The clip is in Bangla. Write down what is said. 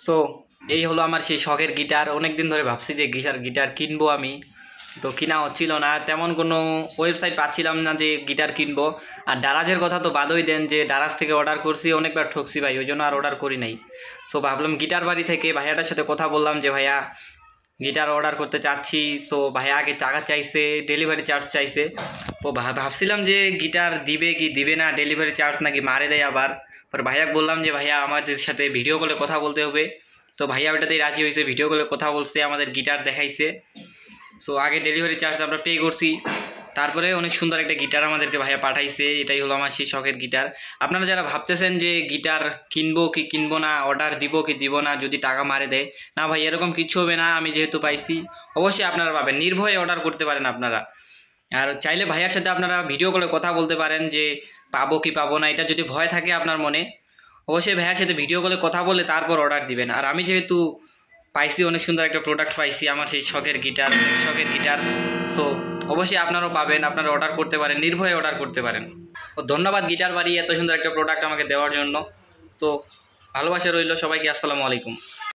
সো এই হলো আমার সেই শখের গিটার। অনেক দিন ধরে ভাবছি যে গিটার কিনবো আমি, তো কিনা হচ্ছিল না, তেমন কোনো ওয়েবসাইট পাচ্ছিলাম না যে গিটার কিনবো। আর ডারাজের কথা তো বাদই দেন, যে ডারাজ থেকে অর্ডার করছি অনেকবার ঠকছি ভাই, ওই জন্য আর অর্ডার করি নাই। সো ভাবলাম গিটার বাড়ি থেকে ভাইয়াটার সাথে কথা বললাম যে ভাইয়া গিটার অর্ডার করতে চাচ্ছি। সো ভাইয়া আগে টাকা চাইছে, ডেলিভারি চার্জ চাইছে। তো ভাবছিলাম যে গিটার দিবে কি দিবে না, ডেলিভারি চার্জ নাকি মারে দেয় আবার। পর ভাইয়া বললাম যে ভাইয়া আমাদের সাথে ভিডিও কলে কথা বলতে হবে। তো ভাইয়া ওটাতেই রাজি হয়েছে, ভিডিও কলে কথা বলছে, আমাদের গিটার দেখাইছে। সো আগে ডেলিভারি চার্জ আমরা পে করছি, তারপরে অনেক সুন্দর একটা গিটার আমাদেরকে ভাইয়া পাঠাইছে। এটাই হলো আমার সেই শখের গিটার। আপনারা যারা ভাবতেছেন যে গিটার কিনবো কি কিনবো না, অর্ডার দিব কি দিব না যদি টাকা মারে দেয়, না ভাই এরকম কিচ্ছু হবে না। আমি যেহেতু পাইছি অবশ্যই আপনারা পাবেন, নির্ভয়ে অর্ডার করতে পারেন আপনারা। আর চাইলে ভাইয়ার সাথে আপনারা ভিডিও কলে কথা বলতে পারেন যে পাবো কি পাবো না, এটা যদি ভয় থাকে আপনার মনে, অবশ্যই ভাইয়ার সাথে ভিডিও কলে কথা বলে তারপর অর্ডার দিবেন। আর আমি যেহেতু পাইছি অনেক সুন্দর একটা প্রোডাক্ট পাইছি, আমার সেই শখের গিটার। সো অবশ্যই আপনারাও পাবেন, আপনারা অর্ডার করতে পারেন, নির্ভয়ে অর্ডার করতে পারেন। ও ধন্যবাদ গিটার বাড়ি এত সুন্দর একটা প্রোডাক্ট আমাকে দেওয়ার জন্য। তো ভালোবাসা রইল সবাইকে, আসসালামু আলাইকুম।